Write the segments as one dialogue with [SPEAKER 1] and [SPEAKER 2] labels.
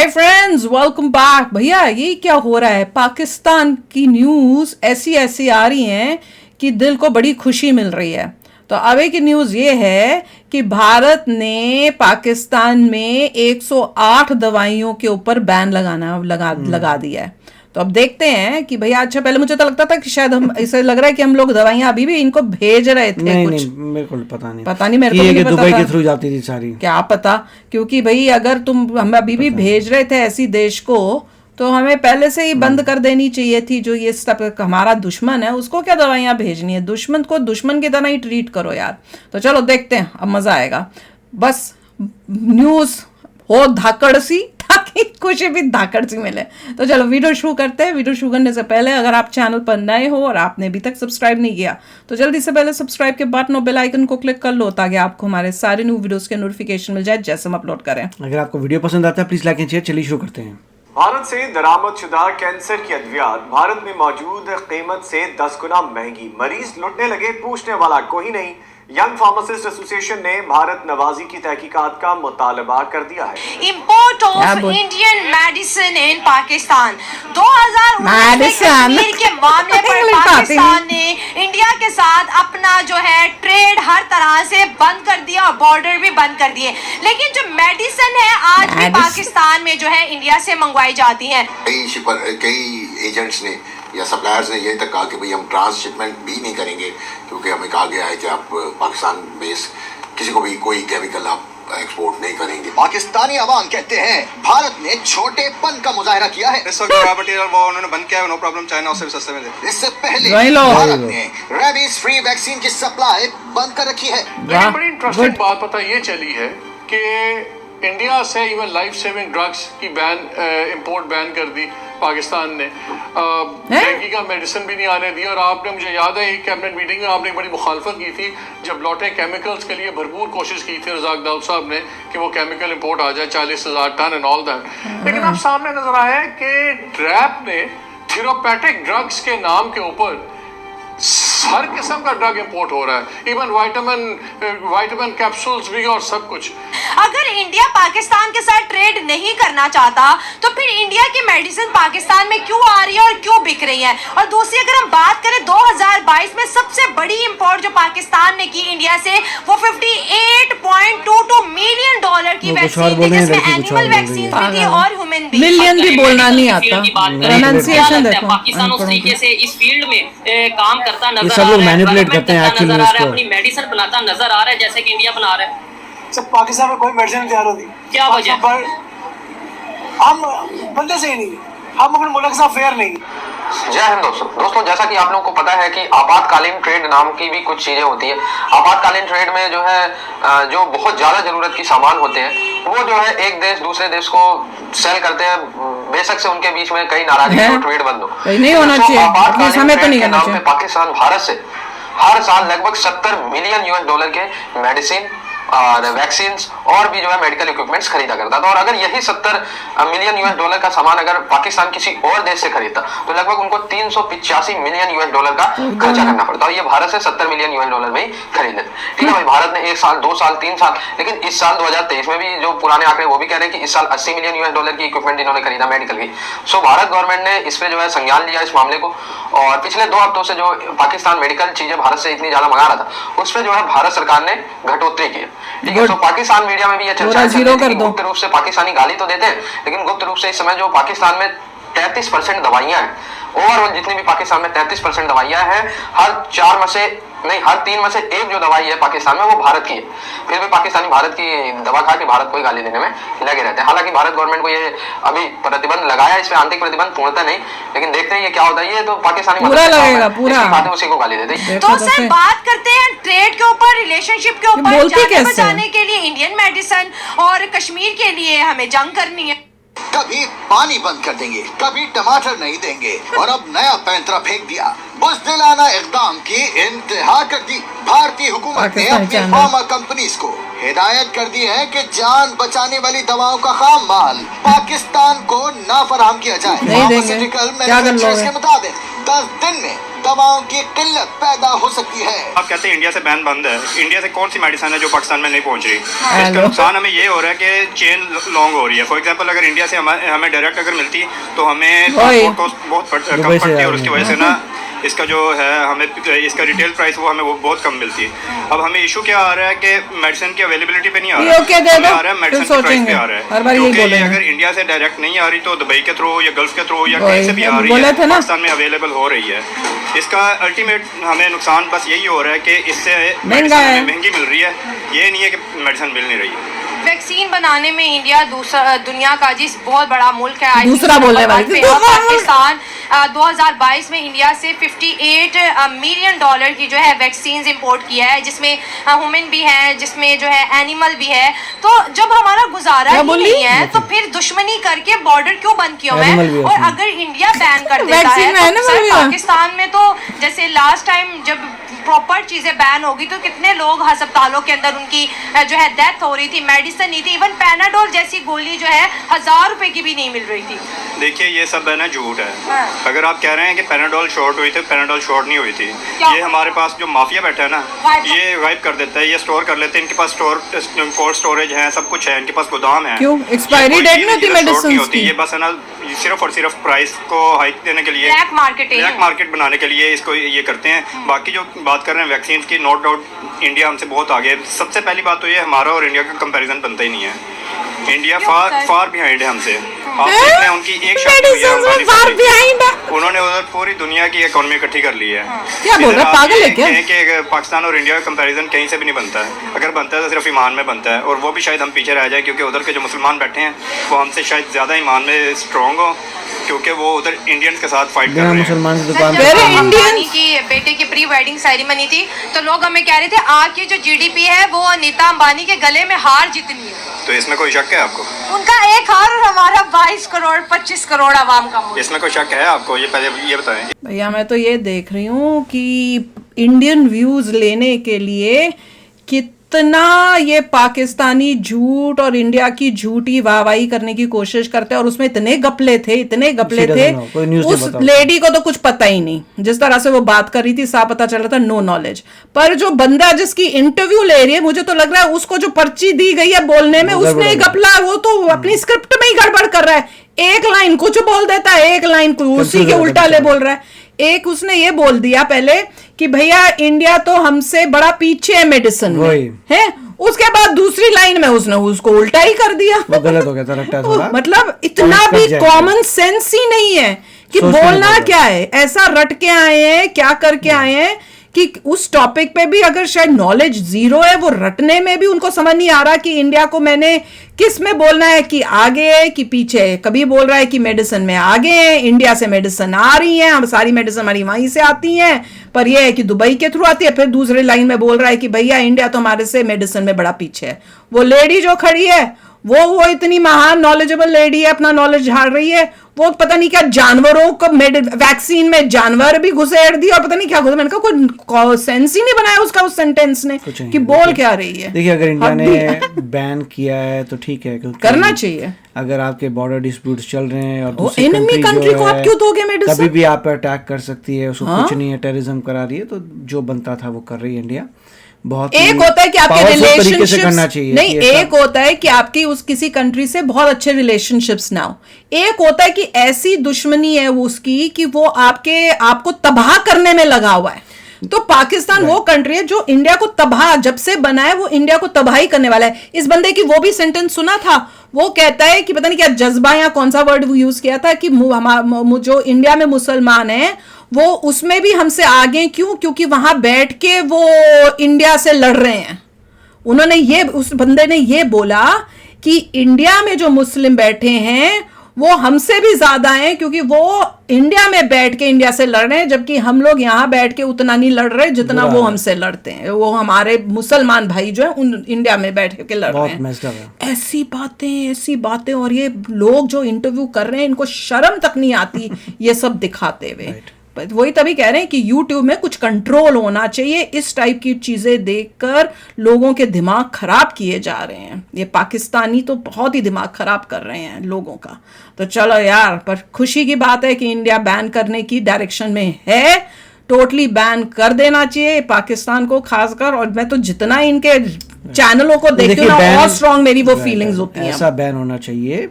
[SPEAKER 1] Hi friends, welcome back. भैया ये क्या हो रहा है? पाकिस्तान की न्यूज़ ऐसी ऐसी आ रही हैं कि दिल को बड़ी खुशी मिल रही है। तो अभी की न्यूज़ ये है कि भारत ने पाकिस्तान में 108 दवाइयों के ऊपर बैन लगा दिया है। तो अब देखते हैं कि भैया, अच्छा पहले मुझे तो लगता था कि शायद हम ऐसा लग रहा है कि हम लोग दवाइयां अभी भी इनको भेज रहे थे।
[SPEAKER 2] नहीं
[SPEAKER 1] कुछ
[SPEAKER 2] नहीं, मेरे को पता नहीं
[SPEAKER 1] मेरे को भी नहीं पता
[SPEAKER 2] दुबई
[SPEAKER 1] था।
[SPEAKER 2] के थ्रू जाती थी सारी,
[SPEAKER 1] क्या पता, क्योंकि भाई अगर हम अभी भी भेज रहे थे ऐसी देश को तो हमें पहले से ही बंद कर देनी चाहिए थी। जो ये सब हमारा दुश्मन है उसको क्या दवाइयां भेजनी है? दुश्मन को दुश्मन की तरह ही ट्रीट करो यार। तो चलो देखते हैं, अब मजा आएगा। बस न्यूज़ हो धाकड़ सी, ताकि खुशी भी धाकड़ सी मिले। तो चलो वीडियो शुरू करते हैं। वीडियो शुरू करने से पहले अगर आप चैनल पर नए हो और आपने अभी तक सब्सक्राइब नहीं किया तो जल्दी से पहले सब्सक्राइब के बटन और बेल आइकन को क्लिक कर लो, ताकि आपको हमारे सारे न्यू वीडियोस के नोटिफिकेशन मिल जाए जैसे हम अपलोड करें।
[SPEAKER 2] अगर आपको वीडियो पसंद आता है प्लीज लाइक एंड शेयर। चलिए शुरू करते हैं।
[SPEAKER 3] भारत से दरामदशुदा कैंसर की अद्वियात भारत में मौजूद कीमत से 10 गुना महंगी। मरीज लुटने लगे, पूछने वाला कोई नहीं। यंग फार्मासिस्ट एसोसिएशन ने भारत नवाजी की तहकीकात का मुतालबा कर दिया है।
[SPEAKER 4] Import of Indian medicine in Pakistan 2019 Kashmir के मामले पर पाकिस्तान ने इंडिया के साथ अपना जो है ट्रेड हर तरह से बंद कर दिया और बॉर्डर भी बंद कर दिए। लेकिन जो मेडिसिन है आज भी पाकिस्तान में जो है इंडिया से मंगवाई जाती है।
[SPEAKER 5] कई एजेंट्स ने या सप्लायर्स ने ये तक कहा कि भाई हम ट्रांसशिपमेंट भी नहीं करेंगे, क्योंकि हमें कहा गया है कि आप पाकिस्तान बेस किसी को भी कोई केमिकल आप एक्सपोर्ट नहीं करेंगे।
[SPEAKER 6] पाकिस्तानी अवाम कहते हैं भारत ने छोटेपन का मुजाहरा किया है।
[SPEAKER 7] इस वक्त रॉ मटेरियल वो उन्होंने बंद किया है, नो प्रॉब्लम, चाइना उससे भी सस्ते में दे।
[SPEAKER 6] इससे पहले भारत ने रेबीज फ्री वैक्सीन की सप्लाई बंद कर रखी है।
[SPEAKER 8] लेकिन बड़ी इंटरेस्टिंग बात पता ये चली है कि इंडिया से इवन लाइफ सेविंग ड्रग्स की इंपोर्ट बैन कर दी पाकिस्तान ने। महंगी का मेडिसिन भी नहीं आने दी। और आपने, मुझे याद है एक कैबिनेट मीटिंग में आपने बड़ी मुखालफत की थी जब लौटे केमिकल्स के लिए भरपूर कोशिश की थी रज़ाक दाऊद साहब ने कि वो केमिकल इंपोर्ट आ जाए 40,000 टन एंड ऑल दैट। लेकिन अब सामने नजर आया है कि ड्रैप ने थेराप्यूटिक ड्रग्स के नाम के ऊपर हर किस्म का ड्रग इंपोर्ट हो रहा है, इवन विटामिन कैप्सूल्स भी और सब कुछ।
[SPEAKER 4] अगर इंडिया पाकिस्तान के साथ ट्रेड नहीं करना चाहता तो फिर इंडिया की मेडिसिन पाकिस्तान में क्यों आ रही है और क्यों बिक रही है? और दूसरी अगर हम बात करें 2022 में सबसे बड़ी इंपोर्ट जो पाकिस्तान ने की इंडिया से वो $58.22 मिलियन की वैक्सीन थी, जिसमें एनिमल वैक्सीन भी थी और ह्यूमन भी।
[SPEAKER 1] मिलियन भी बोलना नहीं आता, प्रोनाउंसिएशन देखो।
[SPEAKER 9] पाकिस्तान उस तरीके से इस फील्ड में काम करता नजर
[SPEAKER 2] सब लोग मैनिपुलेट करते हैं एक्चुअली इसको।
[SPEAKER 9] अपनी मेडिसिन बनाता नजर आ रहा है जैसे कि इंडिया बना रहा है।
[SPEAKER 10] सब पाकिस्तान में कोई मेडिसिन तैयार होती,
[SPEAKER 9] क्या वजह?
[SPEAKER 10] हम बंदे से ही नहीं, हम अपने मुल्क के साथ फेयर नहीं।
[SPEAKER 11] जय हिंद दोस्तों, जैसा कि आप लोगों को पता है कि आपातकालीन ट्रेड नाम की भी कुछ चीजें होती है। आपातकालीन ट्रेड में जो है जो बहुत ज्यादा जरूरत की सामान होते हैं वो जो है एक देश दूसरे देश को सेल करते हैं, बेशक से उनके बीच में कई नाराजगी हो, ट्रेड बंद हो,
[SPEAKER 1] नहीं होना चाहिए। अपने समय तो नहीं करना चाहिए।
[SPEAKER 11] पाकिस्तान भारत से हर साल लगभग $70 मिलियन के मेडिसिन और वैक्सीन और भी जो है मेडिकल इक्विपमेंट्स खरीदा करता था। और अगर यही $70 मिलियन का सामान अगर पाकिस्तान किसी और देश से खरीदता तो लगभग उनको $385 मिलियन का खर्चा करना पड़ता। और ये भारत से $70 मिलियन में ही खरीद लेते। ठीक है भाई, भारत ने 1 साल 2 साल 3 साल, लेकिन इस साल 2023 में भी जो पुराने आंकड़े वो भी कह रहे हैं कि इस साल $80 मिलियन की इक्विपमेंट इन्होंने खरीदा मेडिकल की। सो भारत गवर्नमेंट ने इस पे जो है संज्ञान लिया इस मामले को। और पिछले 2 हफ्तों से जो पाकिस्तान मेडिकल चीजें भारत से इतनी ज्यादा मंगा रहा था उस पर जो है भारत सरकार ने घटोतरी की। ठीक है, तो पाकिस्तान मीडिया में भी ये चर्चा है कि गुप्त रूप से पाकिस्तानी गाली तो देते हैं, लेकिन गुप्त रूप से इस समय जो पाकिस्तान में 33% दवाइयां हैं, ओवरऑल जितनी भी पाकिस्तान में 33% दवाइयां हैं, हर 3 में से एक जो दवाई है पाकिस्तान में वो भारत की है। फिर भी पाकिस्तानी भारत की दवा खा के भारत को गाली देने में लगे रहते हैं। हालांकि भारत गवर्नमेंट को ये अभी प्रतिबंध लगाया, इस पे आंतरिक प्रतिबंध पूर्णतः नहीं, लेकिन देखते हैं ये क्या होता है। ये तो पाकिस्तानी
[SPEAKER 1] पूरा लगेगा, पूरा
[SPEAKER 11] उसी को गाली देते हैं।
[SPEAKER 4] तो सर बात करते हैं ट्रेड के ऊपर, रिलेशनशिप के ऊपर। जान बचाने के लिए इंडियन मेडिसिन और कश्मीर के लिए हमें जंग करनी है।
[SPEAKER 6] कभी पानी बंद कर देंगे, कभी टमाटर नहीं देंगे, और अब नया पैंतरा फेंक दिया। बुज़दिलाना इक़दाम की इंतहा कर दी। भारतीय हुकूमत ने अपनी फार्मा कंपनीज को हिदायत कर दी है कि जान बचाने वाली दवाओं का खाम माल पाकिस्तान को ना फराहम किया जाए। फार्मास्यूटिकल मैन्युफैक्चरर्स के मुताबिक 10 दिन में दवाओं की किल्लत पैदा हो सकती है।
[SPEAKER 7] आप कहते हैं इंडिया से बैन बंद है, इंडिया से कौन सी मेडिसिन है जो पाकिस्तान में नहीं पहुंच रही? इसका नुकसान हमें ये हो रहा है कि चेन लॉन्ग हो रही है। फॉर एग्जांपल अगर इंडिया से हमें डायरेक्ट अगर मिलती तो हमें ट्रांसपोर्ट कॉस्ट बहुत कम पड़ती है और उसकी वजह से ना इसका जो है हमें इसका रिटेल प्राइस वो हमें वो बहुत कम मिलती है। अब हमें इशू क्या आ रहा है कि मेडिसिन की अवेलेबिलिटी पे नहीं आ रहा है, आ रहा है मेडिसिन के प्राइस पे आ रहा है। क्योंकि ये अगर इंडिया से डायरेक्ट नहीं आ रही तो दुबई के थ्रू या गल्फ के थ्रू या कहीं से भी आ रही है, पाकिस्तान में अवेलेबल हो रही है। इसका अल्टीमेट हमें नुकसान बस यही हो रहा है कि इससे मेडिसिन महंगी मिल रही है, ये नहीं है कि मेडिसिन मिल नहीं रही है।
[SPEAKER 4] वैक्सीन बनाने में इंडिया दूसरा दुनिया का जिस बहुत बड़ा मुल्क है,
[SPEAKER 1] दूसरा बोलने वाली
[SPEAKER 4] पाकिस्तान 2022 में इंडिया से 58 मिलियन डॉलर की जो है वैक्सीन इंपोर्ट किया है, जिसमें ह्यूमन भी है, जिसमें जो है एनिमल भी है। तो जब हमारा गुजारा ही नहीं है तो फिर दुश्मनी करके बॉर्डर क्यों बंद किया है? और अगर इंडिया बैन कर देता है तो सर पाकिस्तान में तो जैसे लास्ट टाइम जब प्रॉपर चीजें बैन होगी तो कितने लोग अस्पतालों के अंदर उनकी जो है डेथ हो रही थी, मेडिसिन नहीं थी, इवन पैनाडोल जैसी गोली जो है 1000 रुपए की भी नहीं मिल रही थी।
[SPEAKER 7] देखिए ये सब है ना झूठ है। अगर आप कह रहे हैं कि पैनाडोल शॉर्ट हुई थी, पैनाडोल शॉर्ट नहीं हुई थी। ये हमारे पास जो माफिया बैठा है ना, ये वाइप कर देता है, ये स्टोर कर लेते हैं। इनके पास कोल्ड स्टोरेज है, सब कुछ है, इनके पास गोदाम है।
[SPEAKER 1] क्यों एक्सपायरी डेट नहीं होती मेडिसिन की?
[SPEAKER 7] ये बस है ना सिर्फ और सिर्फ प्राइस को हाइक देने के लिए, ब्लैक मार्केट बनाने के लिए इसको ये करते हैं। बाकी जो बात कर रहे हैं वैक्सीन की, नो डाउट इंडिया हमसे बहुत आगे है। सबसे पहली बात तो ये हमारा और इंडिया का कंपैरिजन बनता ही नहीं है। इंडिया फार बिहाइंड है हमसे। आप देख रहे हैं उनकी एक उन्होंने उधर पूरी दुनिया की इकोनॉमी इकट्ठी कर ली है।
[SPEAKER 1] क्या बोल रहा है, पागल है क्या?
[SPEAKER 7] कि पाकिस्तान और इंडिया का कंपैरिजन कहीं से भी नहीं बनता है। अगर बनता है तो सिर्फ ईमान में बनता है, और वो भी शायद हम पीछे रह जाए क्योंकि उधर के जो मुसलमान बैठे हैं वो हमसे शायद ज़्यादा ईमान में स्ट्रॉन्ग हो, क्योंकि वो उधर इंडियंस के साथ फाइट कर रहे हैं।
[SPEAKER 2] मुसलमान की दुकान
[SPEAKER 4] की बेटे की प्री वेडिंग सेरेमनी थी तो लोग हमें कह रहे थे आपकी जो जीडीपी है वो नीता अंबानी के गले में हार जितनी है।
[SPEAKER 7] तो इसमें कोई शक है आपको?
[SPEAKER 4] उनका एक हार और हमारा 22 करोड़ 25 करोड़ आवाम का मुल्क।
[SPEAKER 7] इसमें कोई शक है आपको? ये पहले ये बताएं
[SPEAKER 1] भैया। मैं तो ये देख रही हूँ कि इंडियन व्यूज लेने के लिए कितना ये पाकिस्तानी झूठ और इंडिया की झूठी वाहवाही करने की कोशिश करते हैं, और उसमें इतने गपले थे उस लेडी को तो कुछ पता ही नहीं। जिस तरह से वो बात कर रही थी साफ पता चल रहा था नो नॉलेज। पर जो बंदा जिसकी इंटरव्यू ले रही है, मुझे तो लग रहा है उसको जो पर्ची दी गई है बोलने में, उसने गपला, वो तो अपनी स्क्रिप्ट में ही गड़बड़ कर रहा है। एक लाइन कुछ बोल देता है, एक लाइन उसी के उल्टा ले बोल रहा है। एक उसने ये बोल दिया पहले कि भैया इंडिया तो हमसे बड़ा पीछे है मेडिसिन में, है। उसके बाद दूसरी लाइन में उसने उसको उल्टा ही कर दिया।
[SPEAKER 2] वो गलत हो गया था रट्टा थोड़ा।
[SPEAKER 1] मतलब इतना भी कॉमन सेंस ही नहीं है कि बोलना क्या है। ऐसा रट के आए हैं, क्या करके आए हैं कि उस टॉपिक पे भी अगर शायद नॉलेज जीरो है, वो रटने में भी उनको समझ नहीं आ रहा कि इंडिया को मैंने किस में बोलना है, कि आगे है कि पीछे है। कभी बोल रहा है कि मेडिसिन में आगे है, इंडिया से मेडिसिन आ रही है, हम सारी मेडिसिन हमारी वहीं से आती हैं, पर यह है कि दुबई के थ्रू आती है। फिर दूसरी लाइन में बोल रहा है कि भैया इंडिया तो हमारे से मेडिसिन में बड़ा पीछे है। वो लेडी जो खड़ी है वो इतनी महान नॉलेजेबल लेडी है, अपना नॉलेज झाड़ रही है। वो पता नहीं क्या जानवरों को वैक्सीन में जानवर भी घुसेड़ दिया और पता नहीं क्या घुसेड़। मैंने कहा कोई सेंस ही नहीं बनाया उसका उस सेंटेंस ने कि बोल क्या रही है।
[SPEAKER 2] देखिए अगर इंडिया ने बैन किया है तो ठीक है, क्योंकि
[SPEAKER 1] करना चाहिए।
[SPEAKER 2] अगर आपके बॉर्डर डिस्प्यूट्स चल रहे हैं और
[SPEAKER 1] एनिमी कंट्री को आप क्यों दोगे मेडिसिन?
[SPEAKER 2] कभी भी आप पे अटैक कर सकती है, उसको कुछ नहीं है, टेररिज्म करा रही है, तो जो बनता था वो कर रही है इंडिया। बहुत
[SPEAKER 1] एक होता है कि आपके रिलेशनशिप्स नहीं, एक होता है कि आपकी उस किसी कंट्री से बहुत अच्छे रिलेशनशिप्स ना हो। एक होता है कि ऐसी दुश्मनी है वो उसकी कि वो आपको तबाह करने में लगा हुआ है। तो पाकिस्तान वो कंट्री है जो इंडिया को तबाह, जब से बना है वो इंडिया को तबाही करने वाला है। इस बंदे की वो भी सेंटेंस सुना था, वो कहता है कि पता नहीं क्या जज्बा या कौन सा वर्ड वो यूज किया था कि जो इंडिया में मुसलमान है वो उसमें भी हमसे आगे क्यों, क्योंकि वहां बैठ के वो इंडिया से लड़ रहे हैं। उन्होंने उस बंदे ने ये बोला कि इंडिया में जो मुस्लिम बैठे हैं वो हमसे भी ज्यादा हैं, क्योंकि वो इंडिया में बैठ के इंडिया से लड़ रहे हैं, जबकि हम लोग यहां बैठ के उतना नहीं लड़ रहे जितना वो हमसे लड़ते हैं। वो हमारे मुसलमान भाई जो है उन इंडिया में बैठ के लड़ रहे हैं। ऐसी बातें और ये लोग जो इंटरव्यू कर रहे हैं इनको शर्म तक नहीं आती ये सब दिखाते हुए। वही तभी कह रहे हैं कि YouTube में कुछ कंट्रोल होना चाहिए। इस टाइप की चीजें देखकर लोगों के दिमाग खराब किए जा रहे हैं। ये पाकिस्तानी तो बहुत ही दिमाग खराब कर रहे हैं लोगों का। तो चलो यार, पर खुशी की बात है कि इंडिया बैन करने की डायरेक्शन में है। टोटली बैन कर देना चाहिए पाकिस्तान को खासकर। और मैं तो जितना इनके चैनलों को देखती हूँ ना, और स्ट्रॉन्ग मेरी वो फीलिंग्स होती हैं।
[SPEAKER 2] ऐसा बैन होना चाहिए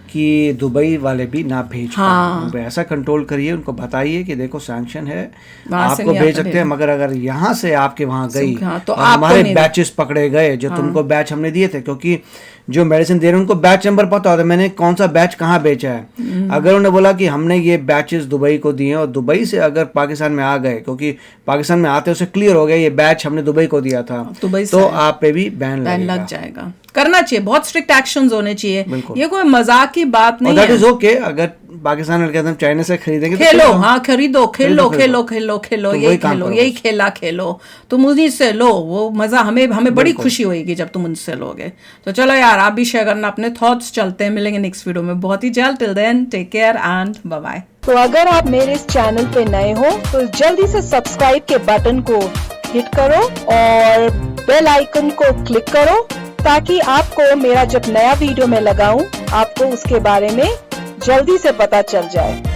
[SPEAKER 2] कि दुबई वाले भी ना भेज पाएं। ऐसा कंट्रोल करिए, उनको बताइए कि देखो सैंक्शन है, आपको भेज सकते हैं, मगर अगर यहाँ से आपके वहाँ गई तो हमारे बैचेस पकड़े गए जो तुमको बैच हमने दिए थे, क्योंकि जो मेडिसिन दे रहे हैं उनको बैच नंबर पता होता है, मैंने कौन सा बैच कहाँ बेचा है। अगर उन्होंने बोला कि हमने ये बैचेस दुबई को दिए और दुबई से अगर पाकिस्तान में आ गए, क्योंकि पाकिस्तान में आते उसे क्लियर हो गया ये बैच हमने दुबई को दिया था, तो आप पे भी बैन
[SPEAKER 1] लग जाएगा। करना चाहिए, बहुत स्ट्रिक्ट एक्शंस होने चाहिए, ये कोई मजाक की बात नहीं है।
[SPEAKER 2] That is okay. अगर पाकिस्तान में हम चाइना से खरीदेंगे
[SPEAKER 1] खेलो, हाँ खरीदो, खेलो खेलो खेलो खेलो, यही खेलो, यही खेला खेलो, तुम उन्हीं से लो, वो मजा हमें बड़ी खुशी होगी जब तुम उनसे लोगे। तो चलो यार, आप भी शेयर करना अपने थॉट्स। चलते हैं, मिलेंगे नेक्स्ट वीडियो में बहुत ही जल्द। Till then take care and bye bye.
[SPEAKER 12] तो अगर आप मेरे इस चैनल पे नए हो तो जल्दी से सब्सक्राइब के बटन को हिट करो और बेल आइकन को क्लिक करो, ताकि आपको मेरा जब नया वीडियो मैं लगाऊं आपको उसके बारे में जल्दी से पता चल जाए।